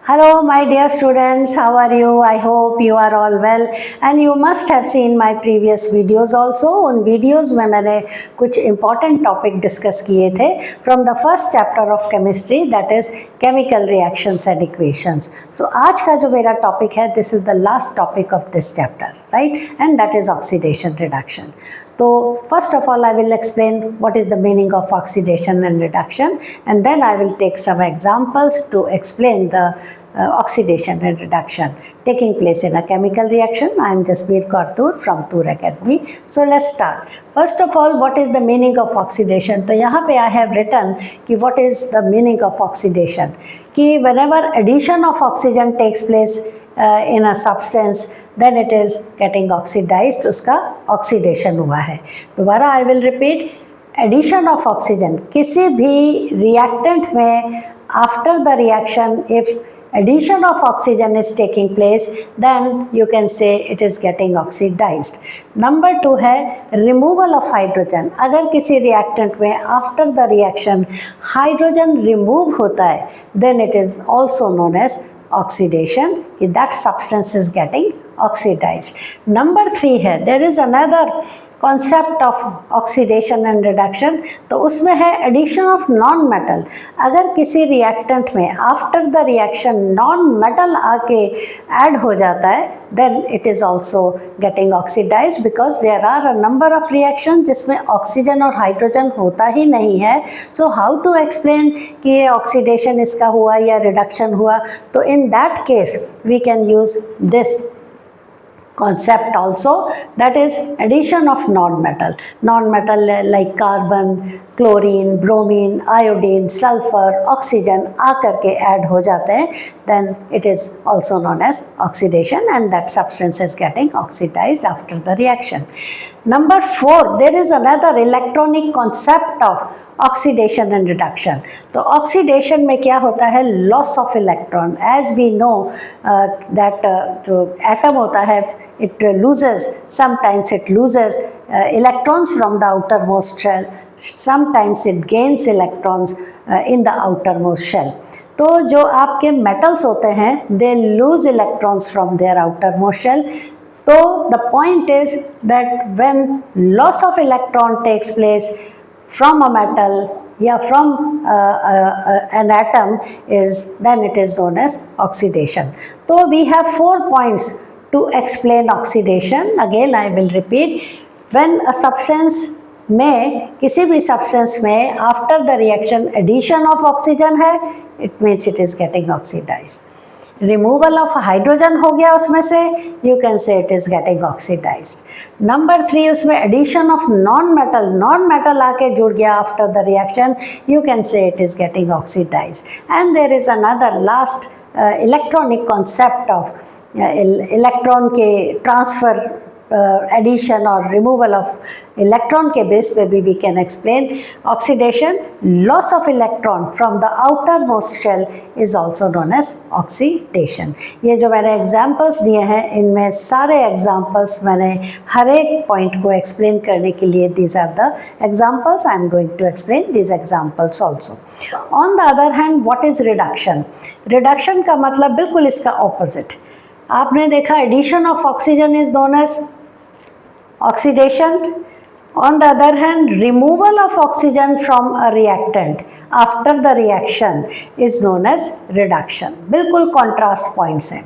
Hello my dear students, how are you? I hope you are all well and you must have seen my previous videos also. उन videos में मैंने कुछ important topic discuss किए थे from the first chapter of chemistry, that is chemical reactions and equations. So आज का जो मेरा topic है, this is the last topic of this chapter, right? And that is oxidation reduction. So first of all I will explain what is the meaning of oxidation and reduction, and then I will take some examples to explain the oxidation and reduction taking place in a chemical reaction. I am Jasbir Kaur from Tur Academy. So let's start. First of all, what is the meaning of oxidation? तो यहाँ पे I have written कि what is the meaning of oxidation, कि whenever addition of oxygen takes place in a substance, then it is getting oxidized, उसका oxidation हुआ है. दोबारा I will repeat, addition of oxygen किसी भी reactant में after the reaction, if addition of oxygen is taking place, then you can say it is getting oxidized. Number 2 है removal of hydrogen. अगर किसी reactant में after the reaction hydrogen remove होता है, then it is also known as oxidation, that substance is getting oxidized. Number 3 है, there is another concept of oxidation and reduction, तो उसमें है addition of non-metal. अगर किसी reactant में after the reaction non-metal आके add हो जाता है, then it is also getting oxidized, because there are a number of reactions जिसमें oxygen और hydrogen होता ही नहीं है. So how to explain कि ये oxidation इसका हुआ या reduction हुआ? तो in that case we can use this concept also, that is addition of non-metal like carbon, chlorine, bromine, iodine, sulfur, oxygen आकर के add हो जाते हैं, then it is also known as oxidation, and that substance is getting oxidized after the reaction. Number 4, there is another electronic concept of oxidation and reduction. तो oxidation में क्या होता है? Loss of electron. As we know that जो atom होता है, it loses, sometimes it loses electrons from the outermost shell, sometimes it gains electrons in the outermost shell. तो जो आपके metals होते हैं, they lose electrons from their outermost shell. So the point is that when loss of electron takes place from a metal, from an atom, then it is known as oxidation. So we have 4 points to explain oxidation. Again I will repeat, when a substance में, किसी भी substance में after the reaction addition of oxygen है, it means it is getting oxidized. Removal of hydrogen हो गया उसमें से, you can say it is getting oxidized. Number 3, उसमें addition of non-metal आके जुड़ गया after the reaction, you can say it is getting oxidized. And there is another last electronic concept of electron के transfer, addition or removal of electron के base पे भी we can explain oxidation. Loss of electron from the outermost shell is also known as oxidation. ये जो मैंने examples दिए हैं, इनमें सारे examples मैंने हर एक point को explain करने के लिए, these are the examples. I am going to explain these examples also. On the other hand, what is reduction? Reduction का मतलब बिल्कुल इसका opposite. आपने देखा addition of oxygen is known as oxidation. On the other hand, removal of oxygen from a reactant after the reaction is known as reduction. बिल्कुल contrast points हैं.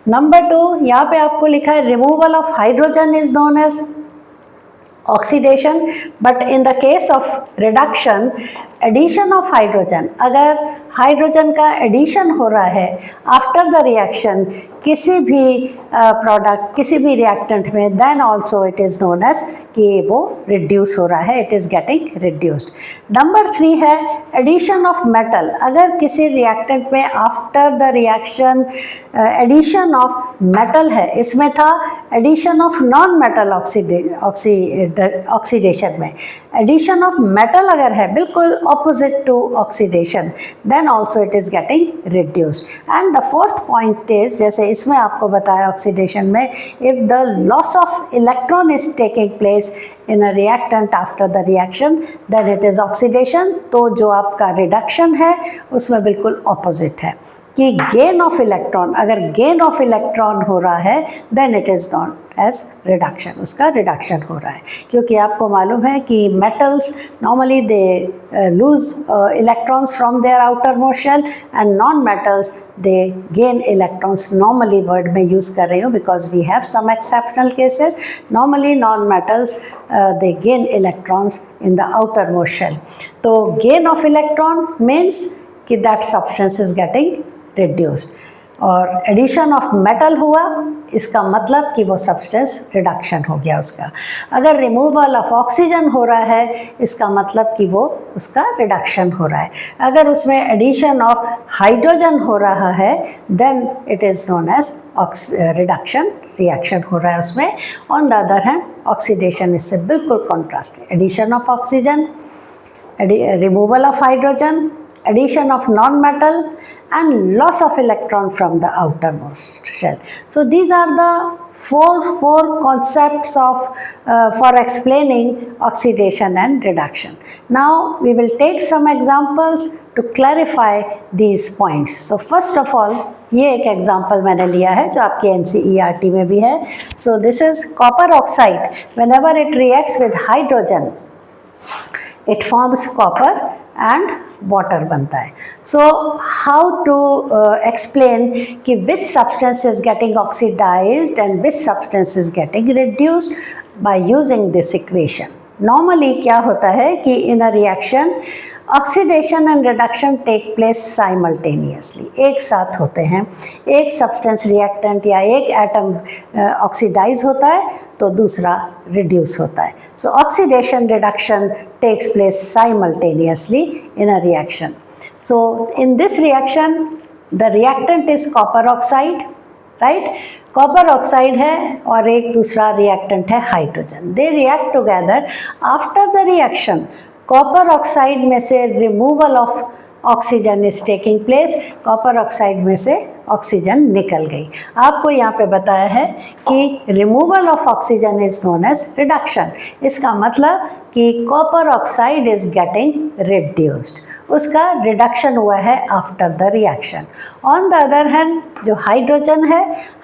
Number 2, यहाँ पे आपको लिखा है removal of hydrogen is known as oxidation, but in the case of reduction, addition of hydrogen, अगर hydrogen का addition हो रहा है आफ्टर द रिएक्शन किसी भी प्रोडक्ट, किसी भी रिएक्टेंट में, then also it is known as कि वो रिड्यूस हो रहा है, it is getting reduced. Number 3 है एडिशन ऑफ मेटल. अगर किसी रिएक्टेंट में after the reaction addition of metal है, इसमें था addition of non metal oxidation में, एडिशन ऑफ मेटल अगर है बिल्कुल opposite to oxidation, then also it is getting reduced. And the 4th point is, जैसे इसमें आपको बताया ऑक्सीडेशन में, if the loss of electron is taking place in a reactant after the reaction, then it is oxidation. तो जो आपका reduction है उसमें बिल्कुल ऑपोजिट है, कि गेन ऑफ इलेक्ट्रॉन, अगर गेन ऑफ इलेक्ट्रॉन हो रहा है then it is not as reduction, उसका रिडक्शन हो रहा है। क्योंकि आपको मालूम है कि metals normally they lose electrons from their outer most shell and non metals they gain electrons. Normally word में यूज़ कर रही हूँ because we have some exceptional cases. Normally non metals they gain electrons in the outer most shell. तो gain of electron means कि that substance is getting reduced, और addition of metal हुआ इसका मतलब कि वो सब्सटेंस रिडक्शन हो गया उसका। अगर रिमूवल ऑफ ऑक्सीजन हो रहा है इसका मतलब कि वो उसका रिडक्शन हो रहा है। अगर उसमें एडिशन ऑफ हाइड्रोजन हो रहा है then it is known as reduction reaction हो रहा है उसमें। On the other hand oxidation इससे बिल्कुल कॉन्ट्रास्ट है। Addition of oxygen, removal of hydrogen, addition of non-metal and loss of electron from the outermost shell. So these are the four concepts of for explaining oxidation and reduction. Now we will take some examples to clarify these points. So first of all, ये एक example मैंने लिया है जो आपके NCERT में भी है. So this is copper oxide. Whenever it reacts with hydrogen, it forms copper and water बनता है. सो हाउ टू एक्सप्लेन कि which substance is getting oxidised and which substance is getting reduced by using this equation. Normally क्या होता है कि in a reaction oxidation and reduction take place simultaneously, एक साथ होते हैं. एक सब्सटेंस रिएक्टेंट या एक एटम ऑक्सीडाइज होता है तो दूसरा रिड्यूस होता है. So oxidation reduction takes place simultaneously in a reaction. So in this reaction the reactant is copper oxide, right. Copper oxide है और एक दूसरा रिएक्टेंट है hydrogen. They react together. After the reaction copper oxide में से removal of oxygen is taking place. Copper oxide में से oxygen निकल गई. आपको यहाँ पे बताया है कि removal of oxygen is known as reduction. इसका मतलब कि copper oxide is getting reduced, उसका रिडक्शन हुआ है after the reaction. On the other hand जो हाइड्रोजन है,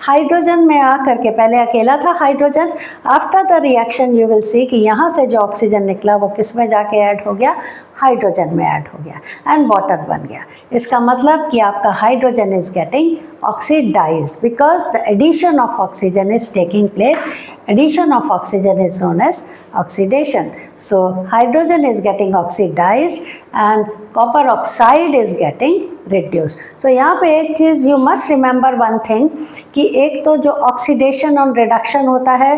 हाइड्रोजन में आकर के पहले अकेला था hydrogen. After the reaction you will see कि यहाँ से जो ऑक्सीजन निकला वो किस में जाके ऐड हो गया, हाइड्रोजन में ऐड हो गया एंड वाटर बन गया. इसका मतलब कि आपका hydrogen is getting oxidized because the addition of oxygen is taking place. Addition of oxygen is known as oxidation. So hydrogen is getting oxidized and copper oxide is getting reduced. So यहाँ पे एक चीज़ you must remember one thing कि एक तो जो oxidation और reduction होता है,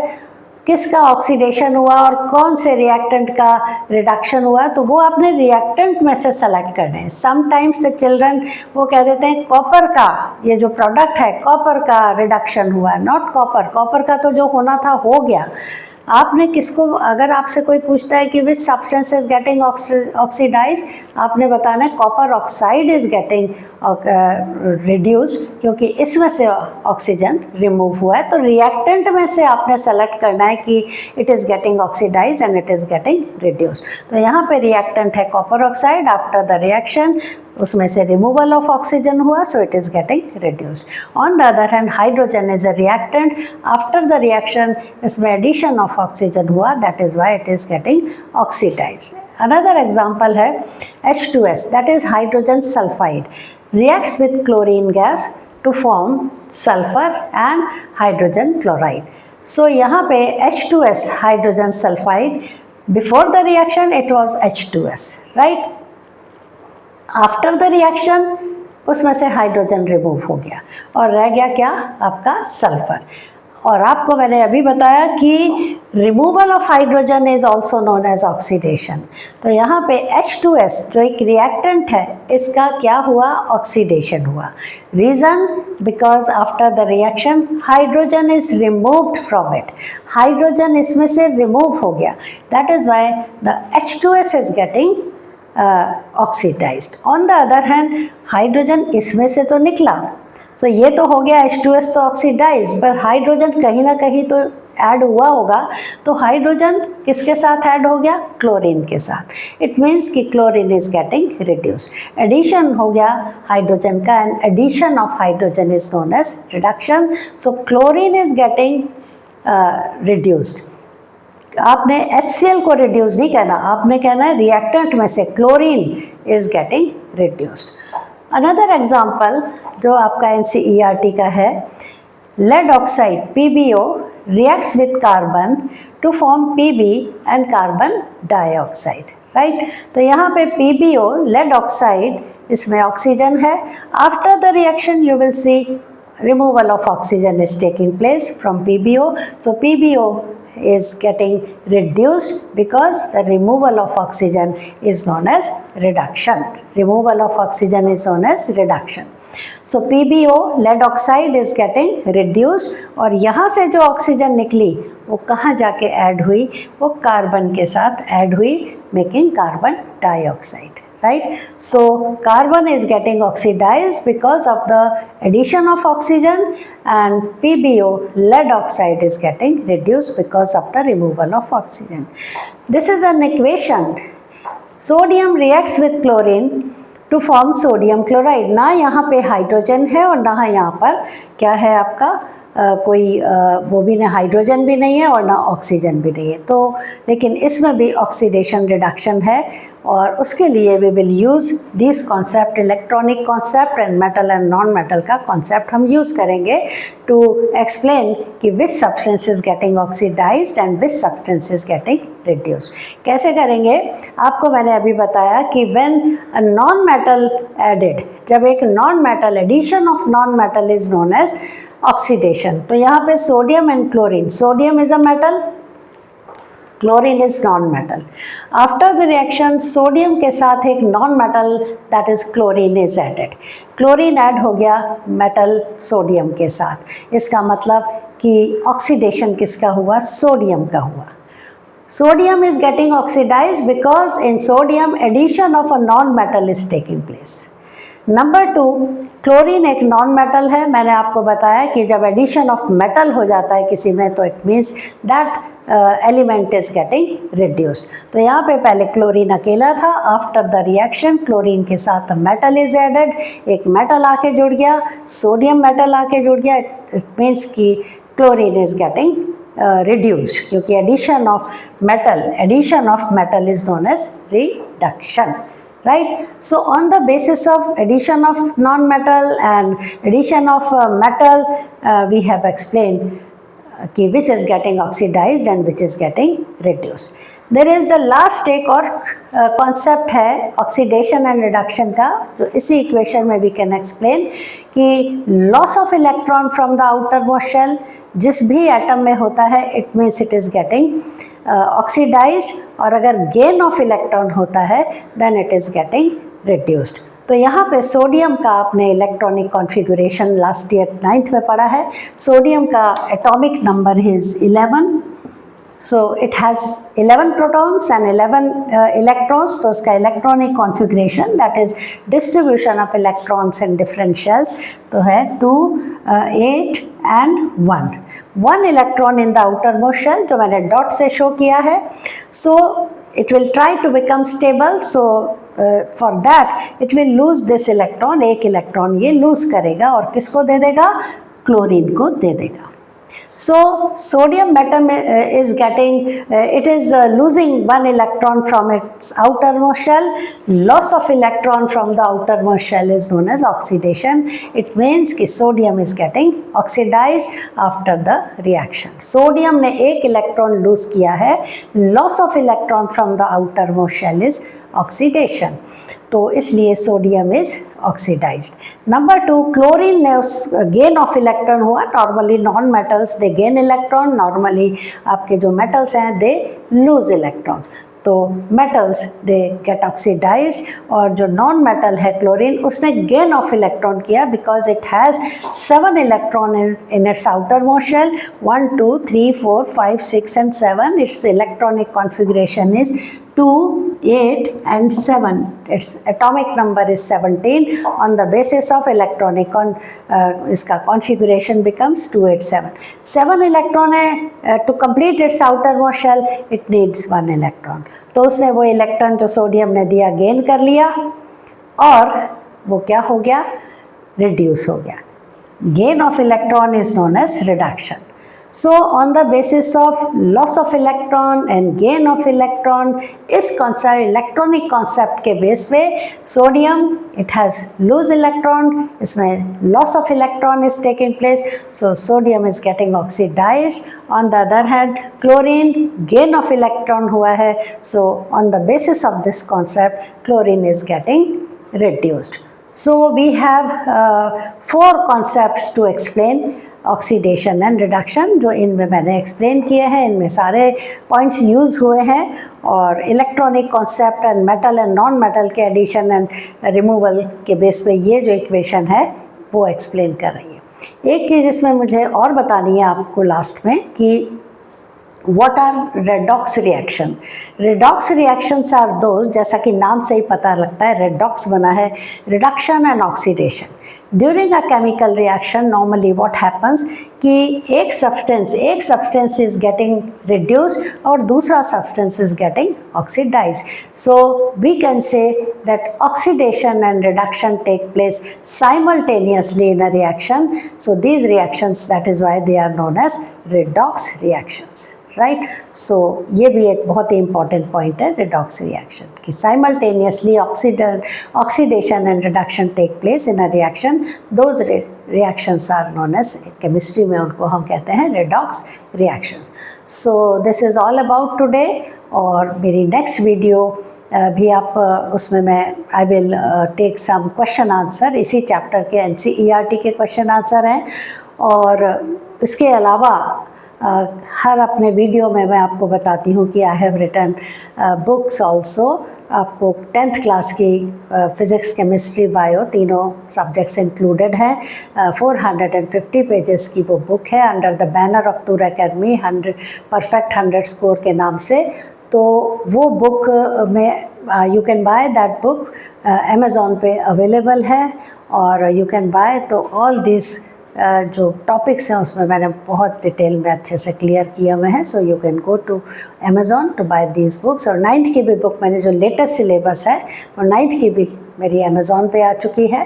किसका ऑक्सीडेशन हुआ और कौन से रिएक्टेंट का रिडक्शन हुआ, तो वो आपने रिएक्टेंट में से सेलेक्ट करने हैं. समटाइम्स द चिल्ड्रन वो कह देते हैं कॉपर का, ये जो प्रोडक्ट है कॉपर का रिडक्शन हुआ, नॉट कॉपर. कॉपर का तो जो होना था हो गया. आपने किसको, अगर आपसे कोई पूछता है कि which substance is getting oxidise, आपने बताना है copper oxide is getting reduce, क्योंकि इसमें से ऑक्सीजन रिमूव हुआ है. तो रिएक्टेंट में से आपने सेलेक्ट करना है कि it is getting oxidise and it is getting reduce. तो यहाँ पे रिएक्टेंट है copper oxide. After the reaction उसमें से रिमूवल ऑफ ऑक्सीजन हुआ, so it is getting reduced. On the other hand hydrogen is a reactant. After the reaction इसमें addition of oxygen हुआ, that is why it is getting oxidised. Another example है H2S, that is hydrogen sulphide, reacts with chlorine gas to form sulfur and hydrogen chloride. So यहाँ पे H2S hydrogen sulfide, before the reaction it was H2S, right? After the reaction उसमें से hydrogen remove हो गया और रह गया क्या, आपका सल्फर. और आपको मैंने अभी बताया कि removal of hydrogen is also known as oxidation. तो यहाँ पे H2S जो एक रिएक्टेंट है, इसका क्या हुआ, ऑक्सीडेशन हुआ. Reason, because after the reaction hydrogen is removed from it. Hydrogen इसमें से रिमूव हो गया, that is why the H2S is getting oxidised. On the other hand hydrogen इसमें से तो निकला, सो ये तो हो गया H2S तो ऑक्सीडाइज, बट हाइड्रोजन कहीं ना कहीं तो ऐड हुआ होगा तो हाइड्रोजन किसके साथ ऐड हो गया, क्लोरीन के साथ। इट मीन्स कि chlorine is getting reduced. Addition हो गया हाइड्रोजन का, and addition of hydrogen is known as reduction. So chlorine is getting reduced. आपने HCl को रिड्यूस नहीं कहना, आपने कहना है रिएक्टेंट में से chlorine is getting reduced. Another example जो आपका NCERT का है, lead oxide PbO reacts with carbon to form Pb and carbon dioxide, right? तो यहाँ पे PbO lead oxide, इसमें ऑक्सीजन है। After the reaction you will see removal of oxygen is taking place from PbO. So PbO is getting reduced because the removal of oxygen is known as reduction. Removal of oxygen is known as reduction. So PbO lead oxide is getting reduced, और यहाँ से जो oxygen निकली वो कहाँ जाके add हुई, वो कार्बन के साथ ऐड हुई, making carbon dioxide, right? So carbon is getting oxidized because of the addition of oxygen, and PbO lead oxide is getting reduced because of the removal of oxygen. This is an equation. Sodium reacts with chlorine to form sodium chloride. ना यहाँ पे hydrogen है और ना यहाँ पर क्या है आपका कोई वो भी ना हाइड्रोजन भी नहीं है और ना ऑक्सीजन भी नहीं है, तो लेकिन इसमें भी ऑक्सीडेशन रिडक्शन है, और उसके लिए we will use this concept, electronic concept and metal and non metal का कॉन्सेप्ट हम यूज़ करेंगे टू एक्सप्लेन कि which substance is getting oxidised and which substance is getting reduced. कैसे करेंगे, आपको मैंने अभी बताया कि when a non metal added, जब एक non metal, addition of non metal is known as oxidation. तो यहाँ पे sodium and chlorine, sodium is a metal, chlorine is non metal. After the reaction sodium के साथ एक non metal that is chlorine is added. Chlorine add हो गया metal sodium के साथ, इसका मतलब कि ऑक्सीडेशन किसका हुआ, सोडियम का हुआ। Sodium is getting oxidized because in sodium addition of a non-metal is taking place. Number 2, chlorine एक नॉन मेटल है। मैंने आपको बताया कि जब एडिशन ऑफ मेटल हो जाता है किसी में तो it means that element is getting reduced. तो यहाँ पे पहले क्लोरीन अकेला था, आफ्टर द रिएक्शन क्लोरीन के साथ मेटल इज एडेड, एक मेटल आके जुड़ गया, सोडियम मेटल आके जुड़ गया, इट मीन्स कि क्लोरीन इज गेटिंग reduced, क्योंकि addition of metal is known as reduction, right? So on the basis of addition of non-metal and addition of metal, we have explained which is getting oxidized and which is getting reduced. There is the last एक और concept है oxidation and reduction का, जो इसी equation में we can explain कि loss of electron from the outermost shell जिस भी atom में होता है it means it is getting oxidized, और अगर gain of electron होता है then it is getting reduced. तो यहाँ पे सोडियम का आपने electronic configuration last year 9th में पढ़ा है। सोडियम का atomic number is 11, so it has 11 protons and 11 electrons. तो उसका electronic configuration that is distribution of electrons in different shells तो है 2, 8 and 1 electron in the outer most shell जो मैंने डॉट से शो किया है। सो it will try to become stable, so for that it will lose this electron, एक electron ये लूज करेगा और किसको दे देगा, क्लोरीन को दे देगा। So sodium atom is getting it is losing 1 electron from its outermost shell. Loss of electron from the outermost shell is known as oxidation. It means कि sodium is getting oxidized after the reaction. Sodium ने एक electron lose किया है, loss of electron from the outermost shell is oxidation. तो इसलिए sodium is oxidised. Number 2, क्लोरीन ने उस गेन ऑफ इलेक्ट्रॉन हुआ। Normally non metals they gain electron, normally आपके जो मेटल्स हैं दे लूज इलेक्ट्रॉन्स। तो मेटल्स दे गेट ऑक्सीडाइज्ड, और जो नॉन मेटल है क्लोरीन उसने गेन ऑफ इलेक्ट्रॉन किया because it has 7 electron in its outer most shell, 1, 2, 3, 4, 5, 6 and 7. Its electronic configuration is 2, 8 and 7. Its atomic number is 17. On the basis of electronic इसका configuration becomes 287. 7 electron है, to complete its outermost shell it needs 1 electron. तो उसने वो electron जो sodium ने दिया gain कर लिया और वो क्या हो गया, रिड्यूस हो गया. Gain of electron is known as reduction. So on the basis of loss of electron and gain of electron, इस concept electronic concept के base पे sodium it has lose electron, इसमें loss of electron is taking place, so sodium is getting oxidized. On the other hand chlorine gain of electron हुआ है, so on the basis of this concept chlorine is getting reduced. So we have 4 concepts to explain oxidation and reduction, जो इनमें मैंने explain किए हैं. इनमें सारे points use हुए हैं और electronic concept and metal and non metal के एडिशन एंड रिमूवल के बेस पे ये जो इक्वेशन है वो एक्सप्लेन कर रही है. एक चीज़ इसमें मुझे और बतानी है आपको लास्ट में कि what are redox reaction. Redox reactions are those, जैसा कि नाम से ही पता लगता है redox बना है reduction and oxidation. During a chemical reaction normally what happens कि एक substance is getting reduced और दूसरा substance is getting oxidized. So we can say that oxidation and reduction take place simultaneously in a reaction. So these reactions, that is why they are known as redox reactions. Right. So ये भी एक बहुत ही important point है redox reaction कि simultaneously oxidation and reduction take place in a reaction. Those reactions are known as, chemistry में उनको हम कहते हैं redox reactions. So this is all about today. और मेरी नेक्स्ट वीडियो भी आप उसमें मैं I will take some question answer, इसी चैप्टर के NCERT के क्वेश्चन आंसर हैं. और इसके अलावा हर अपने वीडियो में मैं आपको बताती हूँ कि I have written books also. आपको 10th क्लास की फिज़िक्स केमिस्ट्री बायो तीनों सब्जेक्ट्स इंक्लूडेड हैं. 450 पेजेस की वो बुक है under the banner of Toor academy 100 perfect 100 score के नाम से. तो वो बुक में you can buy that book, Amazon पे अवेलेबल है. और यू कैन बाय, तो ऑल दिस जो टॉपिक्स हैं उसमें मैंने बहुत डिटेल में अच्छे से क्लियर किए हुए हैं. So you can go to Amazon to buy these books. और 9th की भी बुक मैंने जो लेटेस्ट सिलेबस है वो 9th की भी मेरी अमेज़ॉन पे आ चुकी है,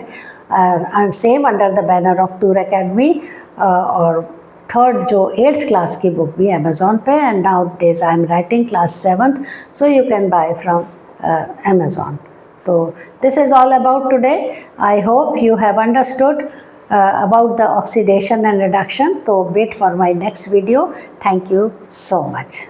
same under the banner of Toor academy. और 3rd जो 8th क्लास की बुक भी अमेज़ॉन पे. And nowadays I am writing class 7th, so you can buy from Amazon. तो this is all about today. I hope you have understood about the oxidation and reduction. So wait for my next video. Thank you so much.